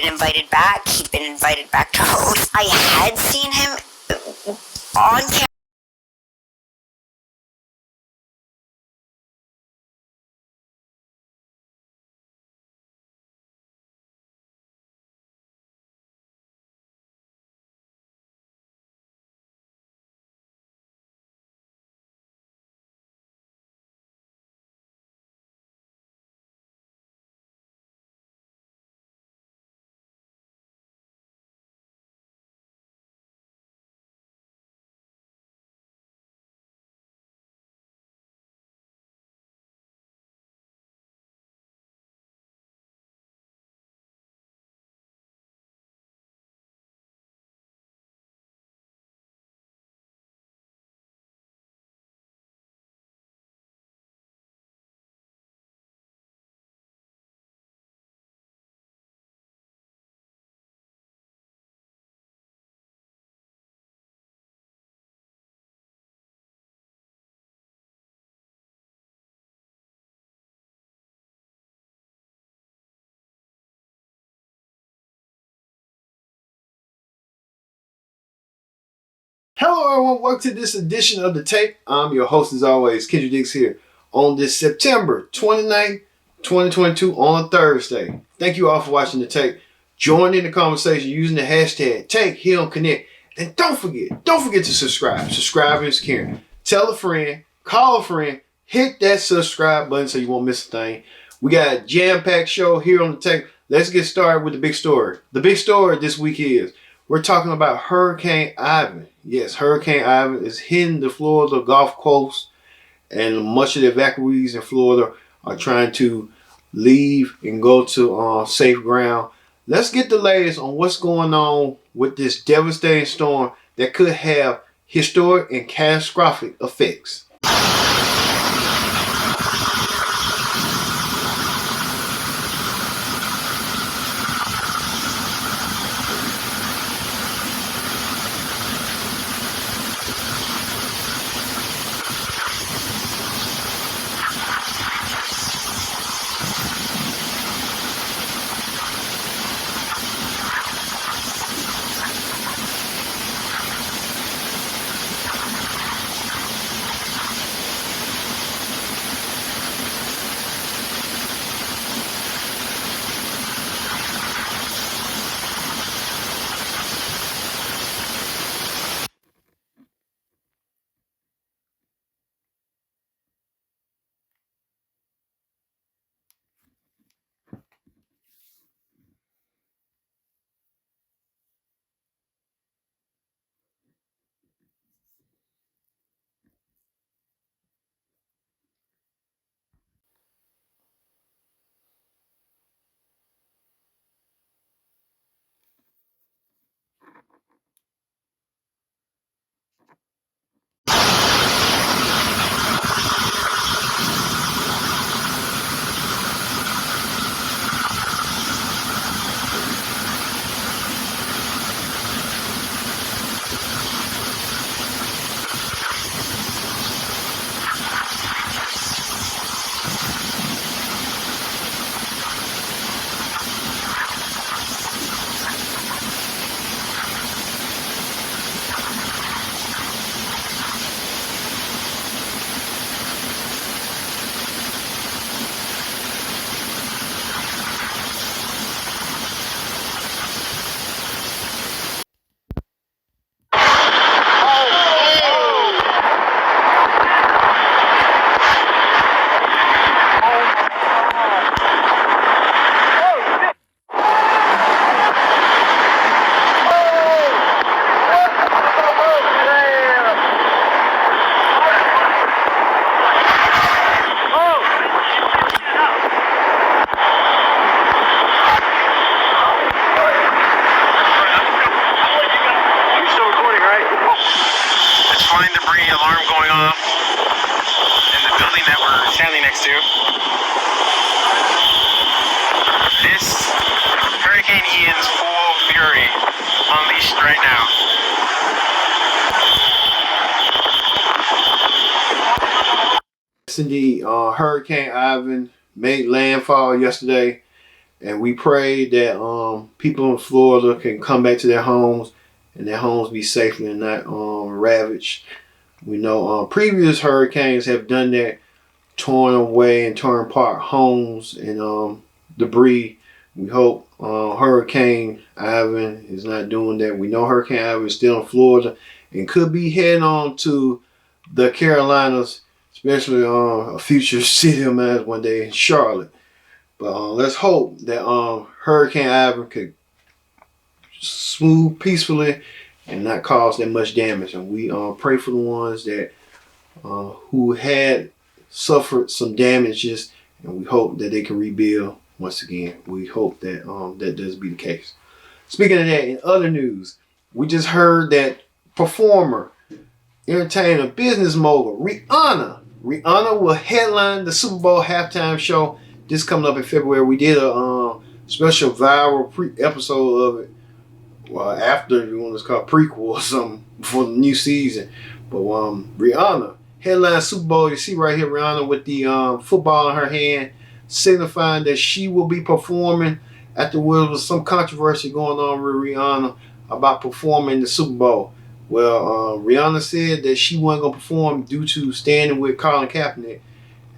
been invited back. He'd been invited back to host. I had seen him on camera. Hello everyone, welcome to this edition of The Take. I'm your host as always, Kendrick Diggs here on this September 29th, 2022 on Thursday. Thank you all for watching The Take. Join in the conversation using the hashtag TakeHealConnect. And don't forget to subscribe. Subscribing is caring. Tell a friend, call a friend, hit that subscribe button so you won't miss a thing. We got a jam-packed show here on The Take. Let's get started with the big story. The big story this week is we're talking about Hurricane Ivan. Yes, Hurricane Ivan is hitting the Florida Gulf Coast, and much of the evacuees in Florida are trying to leave and go to safe ground. Let's get the latest on what's going on with this devastating storm that could have historic and catastrophic effects. Flying debris alarm going off in the building that we're standing next to. This Hurricane Ian's full fury unleashed right now. Yes, indeed. Hurricane Ivan made landfall yesterday. And we pray that people in Florida can come back to their homes and their homes be safely and not ravaged. We know previous hurricanes have done that, torn away and torn apart homes and debris. We hope Hurricane Ivan is not doing that. We know Hurricane Ivan is still in Florida and could be heading on to the Carolinas, especially a future city of mine one day in Charlotte. But let's hope that Hurricane Ivan could smooth peacefully and not cause that much damage. And we pray for the ones that who had suffered some damages, and we hope that they can rebuild once again. We hope that that does be the case. Speaking of that, in other news, we just heard that performer, entertainer, business mogul Rihanna will headline the Super Bowl halftime show. This coming up in February. We did a special viral episode of it. Well, after you want to call prequel or something for the new season. But Rihanna headline Super Bowl. You see right here, Rihanna with the football in her hand, signifying that she will be performing. Afterwards, there was some controversy going on with Rihanna about performing the Super Bowl. Well, Rihanna said that she wasn't going to perform due to standing with Colin Kaepernick.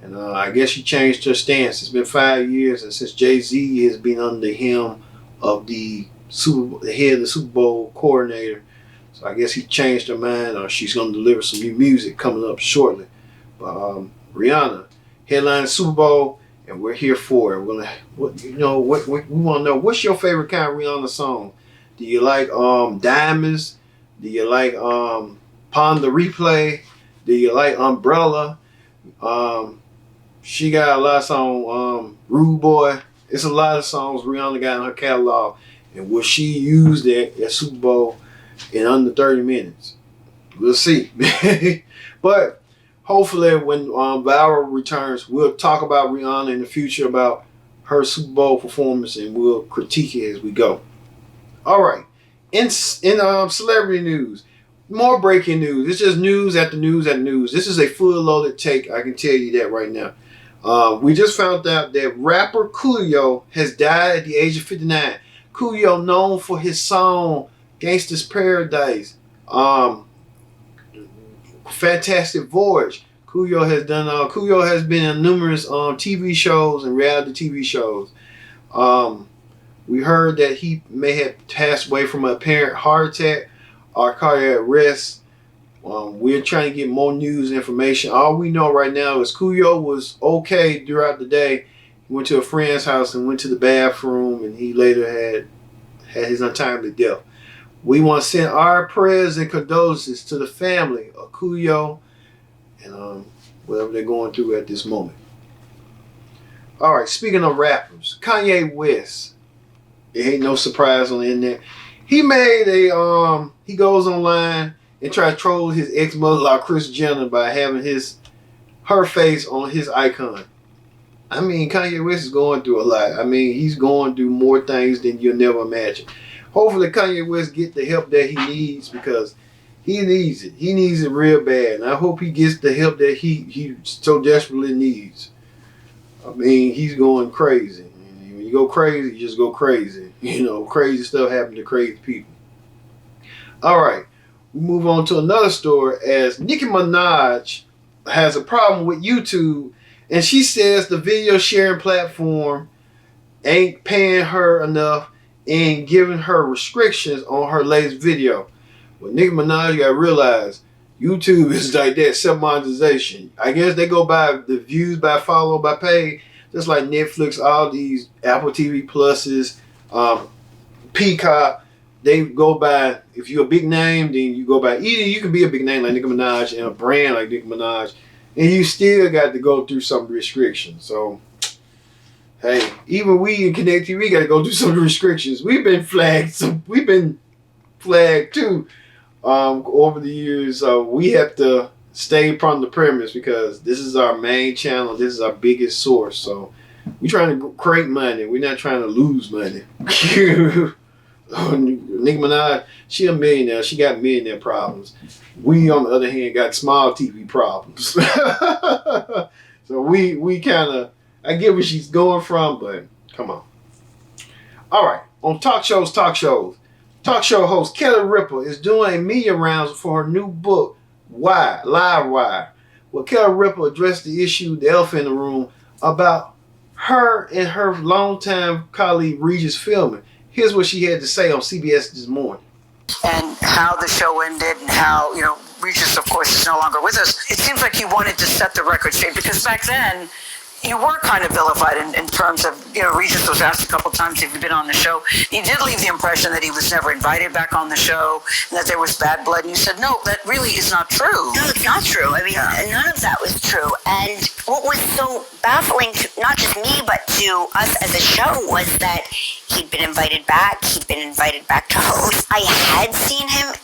And I guess she changed her stance. It's been 5 years, and since Jay-Z has been under the helm of the head of the Super Bowl coordinator, so I guess he changed her mind, or she's going to deliver some new music coming up shortly. But Rihanna headline Super Bowl, and we're here for it. We're gonna, we want to know, what's your favorite kind of Rihanna song? Do you like Diamonds? Do you like Pon the Replay? Do you like Umbrella? She got a lot of songs, Rude Boy. It's a lot of songs Rihanna got in her catalog. And will she use that at Super Bowl in under 30 minutes? We'll see. But hopefully when viral returns, we'll talk about Rihanna in the future, about her Super Bowl performance, and we'll critique it as we go. All right. In celebrity news, more breaking news. It's just news after news after news. This is a full loaded take. I can tell you that right now. We just found out that rapper Coolio has died at the age of 59. Coolio, known for his song Gangsta's Paradise, Fantastic Voyage. Coolio has been in numerous TV shows and reality TV shows. We heard that he may have passed away from an apparent heart attack or cardiac arrest. We're trying to get more news and information. All we know right now is Coolio was okay throughout the day. He went to a friend's house and went to the bathroom, and he later had his untimely death. We want to send our prayers and condolences to the family of Coolio and whatever they're going through at this moment. All right, speaking of rappers, Kanye West. It ain't no surprise on the internet. He made he goes online and try to troll his ex-mother-in-law, Kris Jenner, by having her face on his icon. I mean, Kanye West is going through a lot. I mean, he's going through more things than you'll never imagine. Hopefully, Kanye West get the help that he needs, because he needs it. He needs it real bad. And I hope he gets the help that he so desperately needs. I mean, he's going crazy. And when you go crazy, you just go crazy. You know, crazy stuff happens to crazy people. All right. We move on to another story, as Nicki Minaj has a problem with YouTube, and she says the video sharing platform ain't paying her enough and giving her restrictions on her latest video. Well, Nicki Minaj, you gotta realize, YouTube is like that, self-monetization. I guess they go by the views, by follow, by pay, just like Netflix, all these Apple TV Pluses, Peacock. They go by, if you're a big name, then you go by, either you can be a big name like Nicki Minaj and a brand like Nicki Minaj, and you still got to go through some restrictions. So, hey, even we in Connect TV got to go through some restrictions. We've been flagged too over the years. We have to stay upon the premise, because this is our main channel. This is our biggest source. So, we're trying to create money. We're not trying to lose money. Nicki Minaj, she a millionaire. She got millionaire problems. We, on the other hand, got small TV problems. So we kind of, I get where she's going from, but come on. All right, on talk show host Kelly Ripa is doing a media rounds for her new book, Why? Live Wire. Well, Kelly Ripa addressed the issue, the elephant in the room, about her and her longtime colleague Regis Philbin. Here's what she had to say on CBS this morning. And how the show ended and how, Regis, of course, is no longer with us. It seems like you wanted to set the record straight because back then, you were kind of vilified in terms of, Regis was asked a couple times if he'd been on the show. He did leave the impression that he was never invited back on the show and that there was bad blood. And you said, no, that really is not true. No, it's not true. I mean, none of that was true. And what was so baffling to not just me, but to us as a show was that he'd been invited back. He'd been invited back to host. I had seen him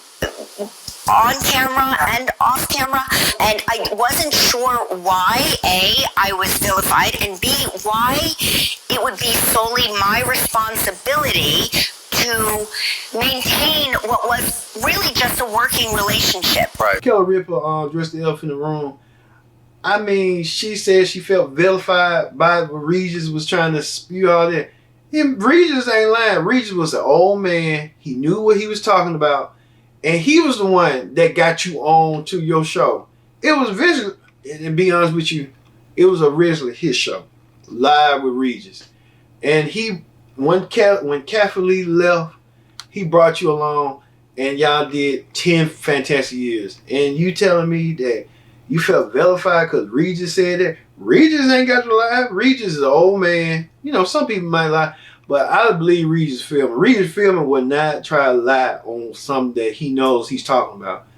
on camera and off camera, and I wasn't sure why, A, I was vilified, and B, why it would be solely my responsibility to maintain what was really just a working relationship. Right. Kelly Ripa addressed the elephant in the room. I mean, she said she felt vilified by what Regis was trying to spew out there. Regis ain't lying. Regis was an old man. He knew what he was talking about. And he was the one that got you on to your show. It was visually, and to be honest with you, it was originally his show, Live with Regis. And when Kathy Lee left, he brought you along, and y'all did 10 fantastic years. And you telling me that you felt vilified because Regis said that? Regis ain't got to lie. Regis is an old man. Some people might lie. But I believe Regis Philbin. Regis Philbin would not try to lie on something that he knows he's talking about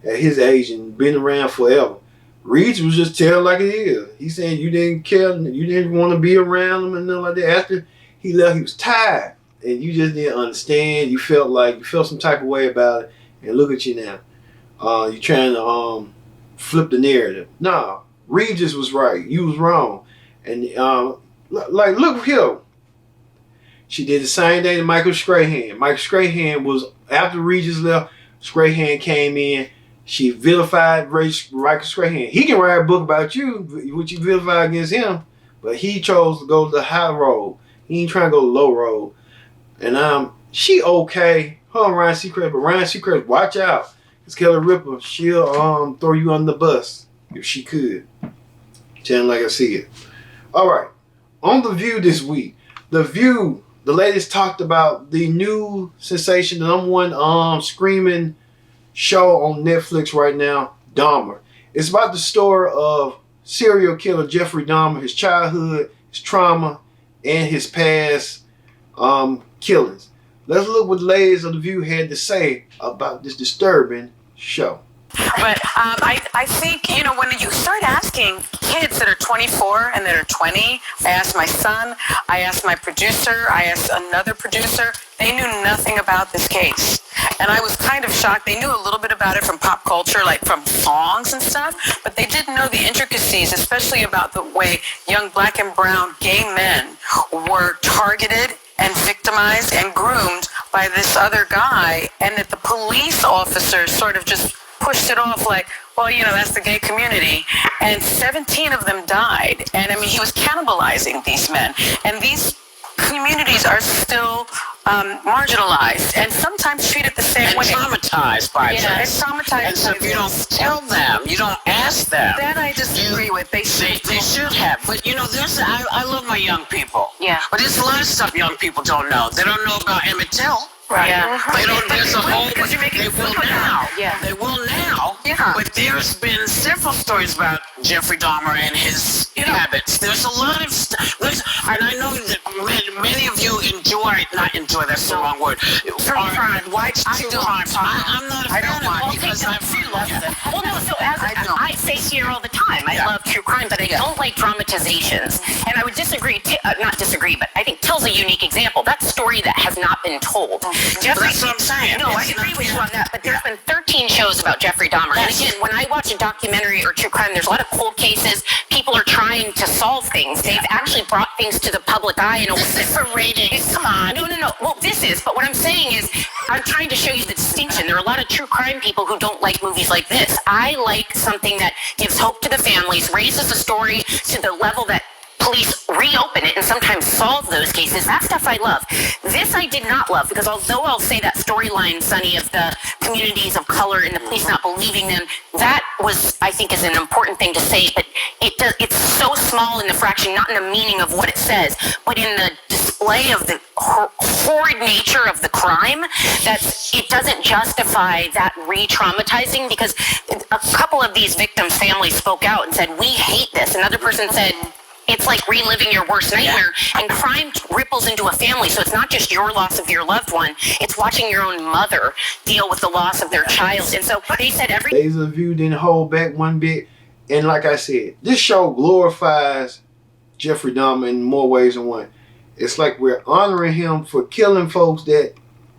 at his age and been around forever. Regis was just telling like it is. He said you didn't care, you didn't want to be around him and nothing like that. After he left, he was tired, and you just didn't understand. You felt some type of way about it, and look at you now. You're trying to flip the narrative. No, Regis was right. You was wrong, and look here. She did the same thing to Michael Strahan. Michael Strahan was, after Regis left, Strahan came in. She vilified Michael Strahan. He can write a book about you, what you vilified against him, but he chose to go the high road. He ain't trying to go the low road. And she okay. Her and Ryan Seacrest, but Ryan Seacrest, watch out. Because Kelly Ripa, she'll throw you under the bus if she could. Telling like I see it. All right. On The View this week. The View. The ladies talked about the new sensation, the number one screaming show on Netflix right now, Dahmer. It's about the story of serial killer Jeffrey Dahmer, his childhood, his trauma, and his past killings. Let's look what the ladies of The View had to say about this disturbing show. But I think, when you start asking kids that are 24 and that are 20, I asked my son, I asked my producer, I asked another producer, they knew nothing about this case. And I was kind of shocked. They knew a little bit about it from pop culture, like from songs and stuff, but they didn't know the intricacies, especially about the way young black and brown gay men were targeted and victimized and groomed by this other guy, and that the police officers sort of just pushed it off like, well, that's the gay community. And 17 of them died. And he was cannibalizing these men. And these communities are still marginalized and sometimes treated the same way. Traumatized by this. And traumatized. And so if you don't tell them, you don't ask them. That I disagree with. They should have. But I love my young people. Yeah. But there's a lot of stuff young people don't know. They don't know about Emmett Till. Right. Yeah. They don't. There's a whole. They will now. Yeah. They will now. Yeah. But there's been several stories about Jeffrey Dahmer and his habits. There's a lot of stuff. And I know that many of you not enjoy. That's the wrong word. Watch true crime. I'm not a fan of it because I feel like it. Well, no. So as I say here all the time, I love true crime, but I don't like dramatizations. And I would disagree. Not disagree, but I think Till's a unique example. That's a story that has not been told. That's what I'm saying. No, I agree with you on that, but there's been 13 shows about Jeffrey Dahmer. And again, when I watch a documentary or true crime, there's a lot of cold cases. People are trying to solve things. They've actually brought things to the public eye in a way. This is for ratings. Come on. No. Well, this is, but what I'm saying is, I'm trying to show you the distinction. There are a lot of true crime people who don't like movies like this. I like something that gives hope to the families, raises the story to the level that police reopen it and sometimes solve those cases. That stuff I love. This I did not love, because although I'll say that storyline, Sonny, of the communities of color and the police not believing them, that was, I think, is an important thing to say, but it's so small in the fraction, not in the meaning of what it says, but in the display of the horrid nature of the crime, that it doesn't justify that re-traumatizing, because a couple of these victims' families spoke out and said, we hate this. Another person said, it's like reliving your worst nightmare. And crime ripples into a family, so it's not just your loss of your loved one, it's watching your own mother deal with the loss of their child. And so they said Laser View didn't hold back one bit. And like I said, this show glorifies Jeffrey Dahmer in more ways than one. It's like we're honoring him for killing folks, that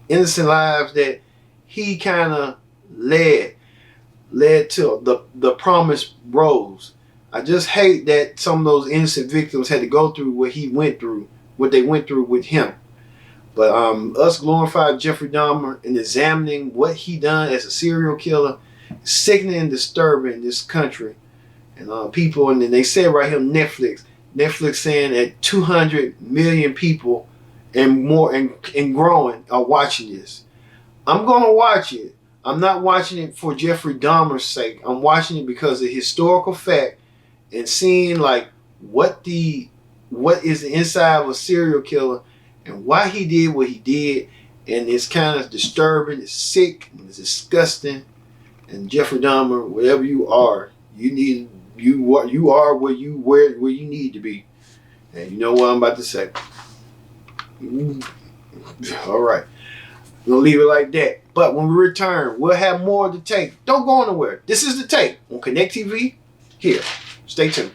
innocent lives that he kind of led to the promised rose. I just hate that some of those innocent victims had to go through what he went through, what they went through with him. But us glorifying Jeffrey Dahmer and examining what he done as a serial killer is sickening and disturbing in this country. And people, and then they said right here, Netflix saying that 200 million people and more and growing are watching this. I'm going to watch it. I'm not watching it for Jeffrey Dahmer's sake. I'm watching it because of historical fact and seeing like what is the inside of a serial killer and why he did what he did. And it's kind of disturbing, it's sick, and it's disgusting. And Jeffrey Dahmer, wherever you are, you are where you need to be. And you know what I'm about to say. All right. We'll leave it like that. But when we return, we'll have more of the take. Don't go anywhere. This is the take on Connect TV here. Stay tuned.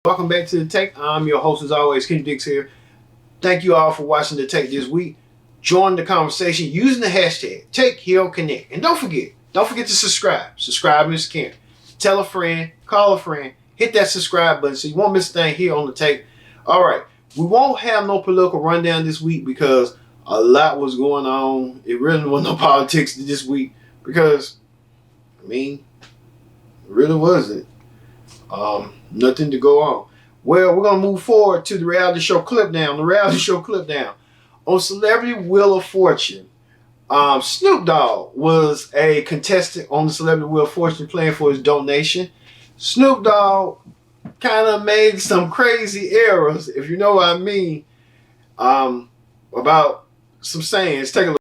Welcome back to the Take. I'm your host as always, Kenny Dix here. Thank you all for watching the Take this week. Join the conversation using the hashtag TakeHealConnect. And don't forget to subscribe. Subscribe is caring. Tell a friend, call a friend, hit that subscribe button so you won't miss a thing here on the Take. All right, we won't have no political rundown this week because a lot was going on. It really wasn't no politics this week because, I mean, it really wasn't. Nothing to go on. Well, we're going to move forward to the reality show clip down. The reality show clip down. On Celebrity Wheel of Fortune, Snoop Dogg was a contestant on the Celebrity Wheel of Fortune playing for his donation. Snoop Dogg kind of made some crazy errors, if you know what I mean, about some sayings. Take a look.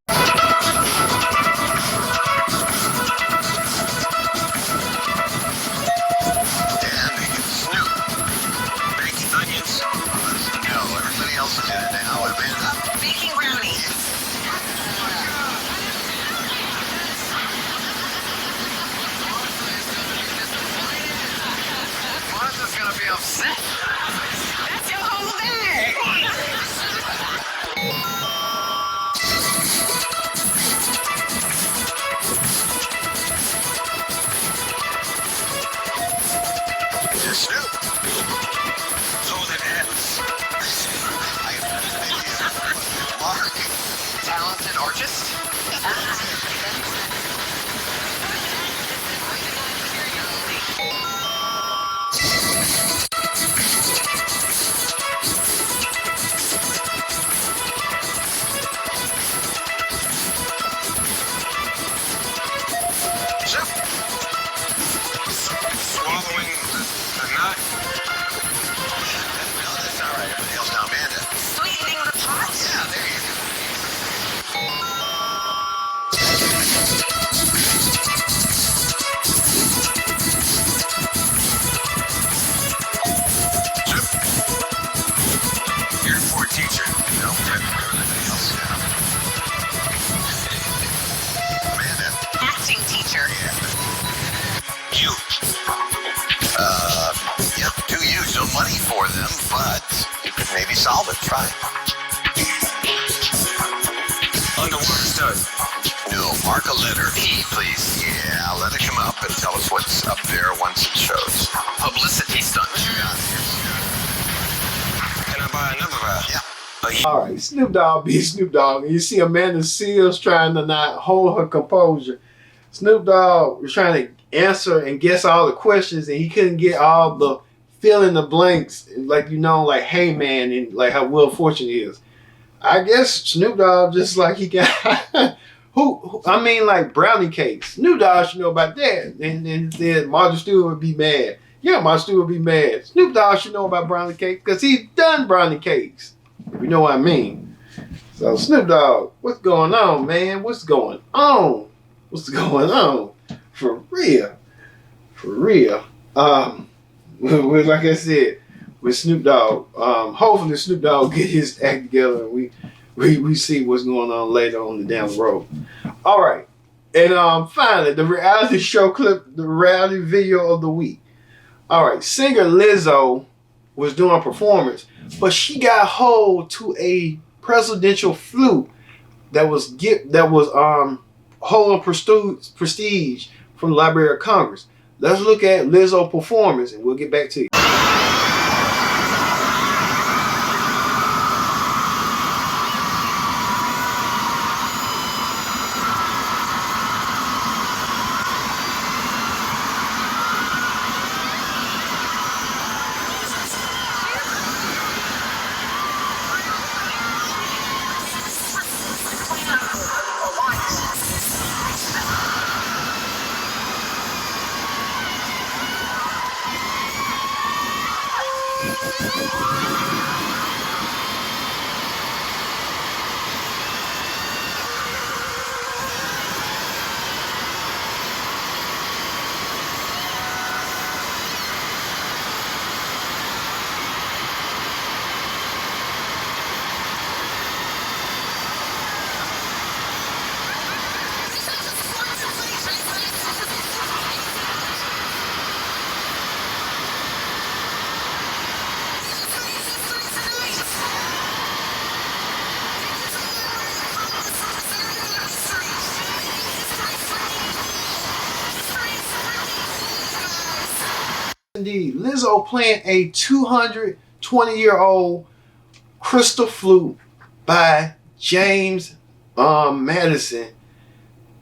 That's your whole day. Snoop. So that Mark, talented artist. Swallowing the nut. solve it. Try. Understood. No, mark a letter. P, please. Yeah, let it come up and tell us what's up there once it shows. Publicity stunt. Can I buy another vial? Yeah. All right, Snoop Dogg be Snoop Dogg. And you see Amanda Seals trying to not hold her composure. Snoop Dogg was trying to answer and guess all the questions, and he couldn't get all the fill in the blanks, like, you know, like Hey Man, and like how Will Fortune is. I guess Snoop Dogg just like he got I mean, like brownie cakes. Snoop Dogg should know about that. And then Martha Stewart would be mad. Yeah, Martha Stewart would be mad. Snoop Dogg should know about brownie cakes because he's done brownie cakes. If you know what I mean. So Snoop Dogg, what's going on, man? What's going on? What's going on? For real. For real. Like I said, with Snoop Dogg, hopefully Snoop Dogg get his act together and we see what's going on later on down the road. All right. And finally, the reality show clip, the reality video of the week. All right, singer Lizzo was doing a performance, but she got hold to a presidential flute that was holding prestige from the Library of Congress. Let's look at Lizzo's performance and we'll get back to you. Indeed, Lizzo playing a 220-year-old crystal flute by James Madison.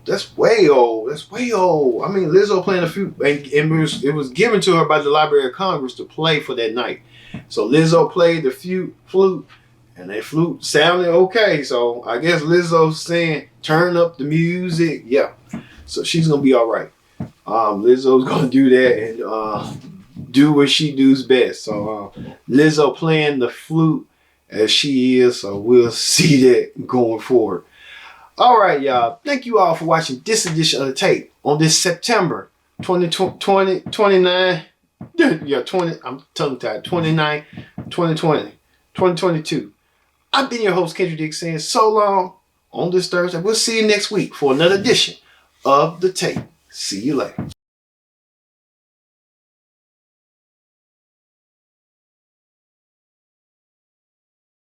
That's way old. That's way old. I mean, Lizzo playing a flute, and it was given to her by the Library of Congress to play for that night. So Lizzo played the flute, and that flute sounded okay. So I guess Lizzo's saying, turn up the music. Yeah. So she's going to be all right. Lizzo's going to do that and do what she does best. So Lizzo playing the flute as she is. So we'll see that going forward. All right, y'all. Thank you all for watching this edition of the tape on this September 29. Yeah, 20. I'm tongue-tied. 29, 2022. I've been your host, Kendrick Dick, saying so long on this Thursday. We'll see you next week for another edition of the tape. See you later.